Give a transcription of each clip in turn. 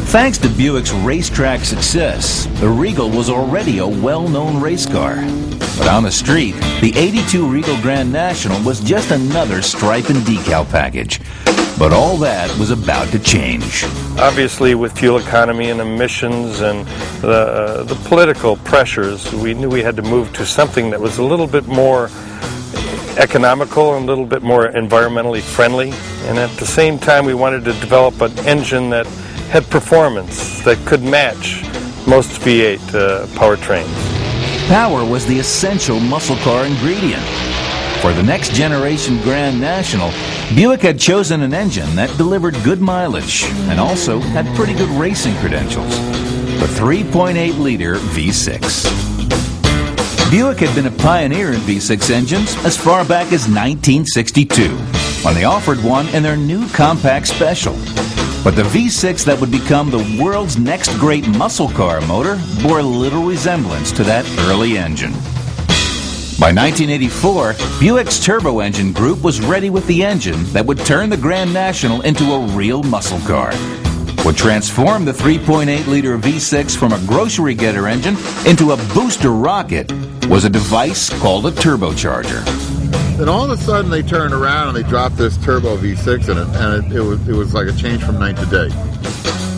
Thanks to Buick's racetrack success, the Regal was already a well-known race car. But on the street, the '82 Regal Grand National was just another stripe and decal package. But all that was about to change. Obviously, with fuel economy and emissions and the political pressures, we knew we had to move to something that was a little bit more economical and a little bit more environmentally friendly. And at the same time, we wanted to develop an engine that had performance that could match most V8 powertrains. Power was the essential muscle car ingredient. For the next generation Grand National, Buick had chosen an engine that delivered good mileage and also had pretty good racing credentials. The 3.8-liter V6. Buick had been a pioneer in V6 engines as far back as 1962, when they offered one in their new compact special. But the V6 that would become the world's next great muscle car motor bore little resemblance to that early engine. By 1984, Buick's turbo engine group was ready with the engine that would turn the Grand National into a real muscle car. Would transform the 3.8-liter V6 from a grocery getter engine into a booster rocket was a device called a turbocharger. Then all of a sudden they turned around and they dropped this turbo V6 in it, and it was like a change from night to day.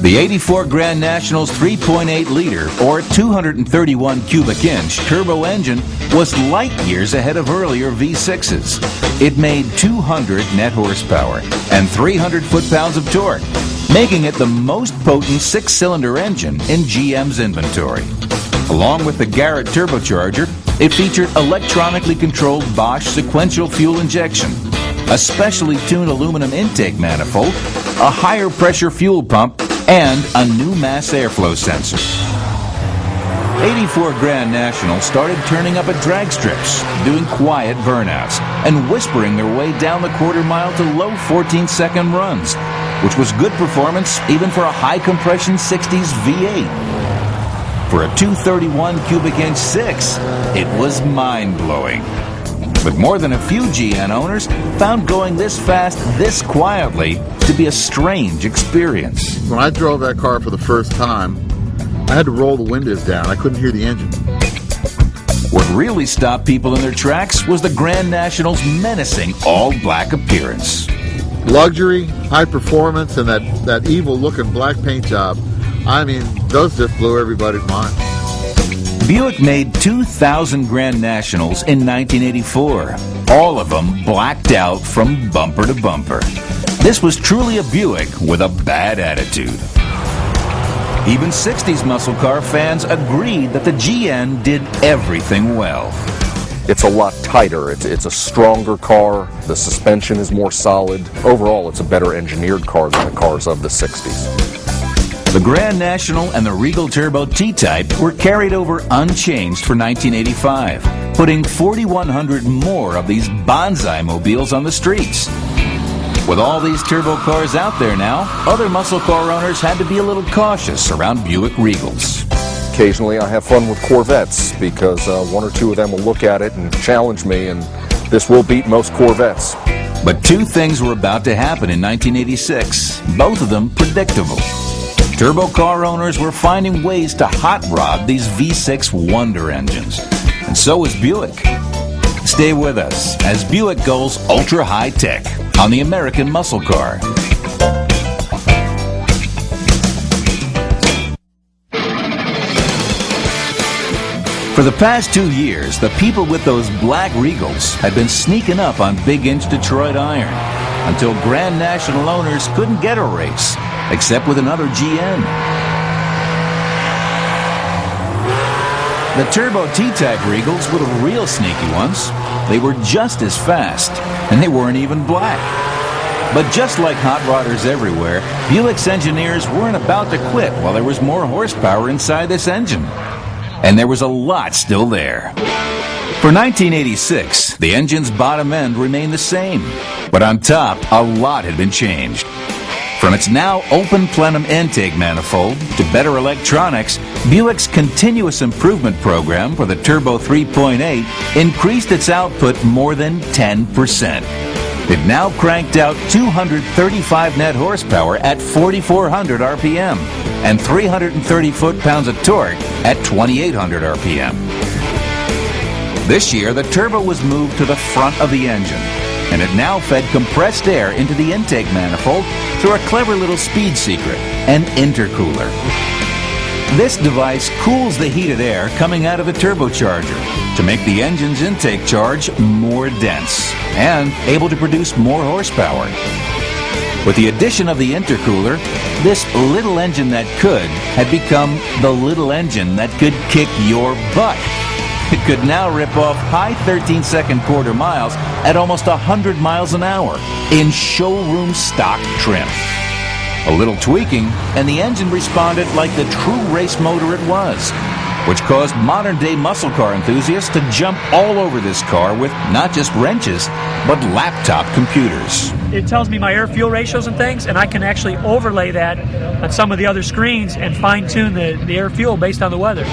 The '84 Grand National's 3.8-liter or 231 cubic inch turbo engine was light years ahead of earlier V6s. It made 200 net horsepower and 300 foot-pounds of torque, making it the most potent six-cylinder engine in GM's inventory. Along with the Garrett turbocharger, it featured electronically controlled Bosch sequential fuel injection, a specially tuned aluminum intake manifold, a higher pressure fuel pump, and a new mass airflow sensor. '84 Grand National started turning up at drag strips, doing quiet burnouts, and whispering their way down the quarter-mile to low 14-second runs, which was good performance even for a high-compression '60s V8. For a 231 cubic inch 6, it was mind-blowing. But more than a few GN owners found going this fast, this quietly, to be a strange experience. When I drove that car for the first time, I had to roll the windows down. I couldn't hear the engine. What really stopped people in their tracks was the Grand National's menacing all-black appearance. Luxury, high performance, and that evil-looking black paint job. I mean, those just blew everybody's mind. Buick made 2,000 Grand Nationals in 1984, all of them blacked out from bumper to bumper. This was truly a Buick with a bad attitude. Even '60s muscle car fans agreed that the GN did everything well. It's a lot tighter. It's a stronger car. The suspension is more solid. Overall, it's a better engineered car than the cars of the '60s. The Grand National and the Regal Turbo T-Type were carried over unchanged for 1985, putting 4,100 more of these bonsai mobiles on the streets. With all these turbo cars out there now, other muscle car owners had to be a little cautious around Buick Regals. Occasionally I have fun with Corvettes because one or two of them will look at it and challenge me, and this will beat most Corvettes. But two things were about to happen in 1986, both of them predictable. Turbo car owners were finding ways to hot rod these V6 wonder engines, and so was Buick. Stay with us as Buick goes ultra high tech on the American muscle car. For the past 2 years, the people with those black Regals had been sneaking up on big-inch Detroit iron until Grand National owners couldn't get a race, except with another GN. The Turbo T-Type Regals were the real sneaky ones. They were just as fast, and they weren't even black. But just like hot rodders everywhere, Buick's engineers weren't about to quit while there was more horsepower inside this engine. And there was a lot still there. For 1986, the engine's bottom end remained the same, but on top, a lot had been changed. From its now open plenum intake manifold to better electronics, Buick's continuous improvement program for the Turbo 3.8 increased its output more than 10%. It now cranked out 235 net horsepower at 4,400 RPM and 330 foot-pounds of torque at 2,800 RPM. This year, the turbo was moved to the front of the engine, and it now fed compressed air into the intake manifold through a clever little speed secret, an intercooler. This device cools the heated air coming out of the turbocharger to make the engine's intake charge more dense and able to produce more horsepower. With the addition of the intercooler, this little engine that could had become the little engine that could kick your butt. It could now rip off high 13-second quarter miles at almost 100 miles an hour in showroom stock trim. A little tweaking, and the engine responded like the true race motor it was, which caused modern-day muscle car enthusiasts to jump all over this car with not just wrenches, but laptop computers. It tells me my air-fuel ratios and things, and I can actually overlay that on some of the other screens and fine-tune the air-fuel based on the weather.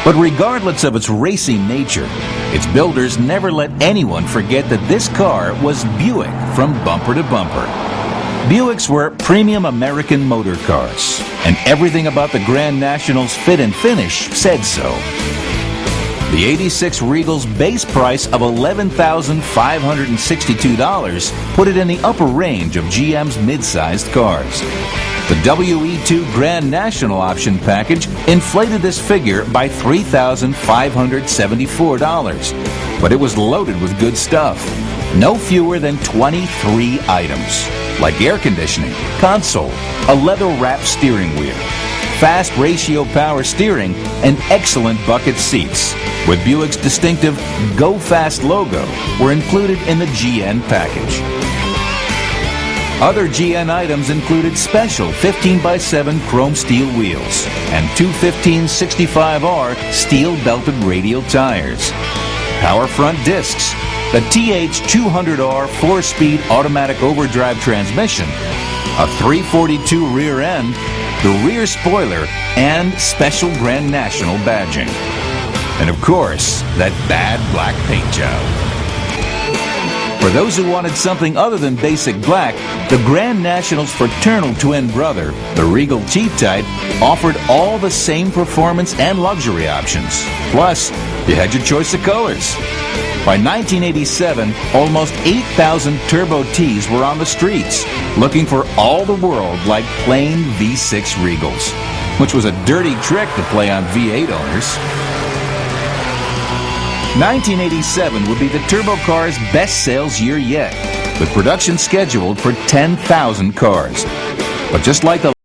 But regardless of its racing nature, its builders never let anyone forget that this car was Buick from bumper to bumper. Buicks were premium American motor cars, and everything about the Grand National's fit and finish said so. The 86 Regal's base price of $11,562 put it in the upper range of GM's mid-sized cars. The WE2 Grand National option package inflated this figure by $3,574, but it was loaded with good stuff. No fewer than 23 items, like air conditioning, console, a leather-wrapped steering wheel, fast ratio power steering, and excellent bucket seats, with Buick's distinctive Go Fast logo, were included in the GN package. Other GN items included special 15x7 chrome steel wheels and two 1565R steel-belted radial tires, power front discs, the TH200R 4-speed automatic overdrive transmission, a 342 rear end, the rear spoiler, and special Grand National badging. And of course, that bad black paint job. For those who wanted something other than basic black, the Grand National's fraternal twin brother, the Regal T-Type, offered all the same performance and luxury options. Plus, you had your choice of colors. By 1987, almost 8,000 Turbo Ts were on the streets, looking for all the world like plain V6 Regals, which was a dirty trick to play on V8 owners. 1987 would be the turbo car's best sales year yet, with production scheduled for 10,000 cars. But just like the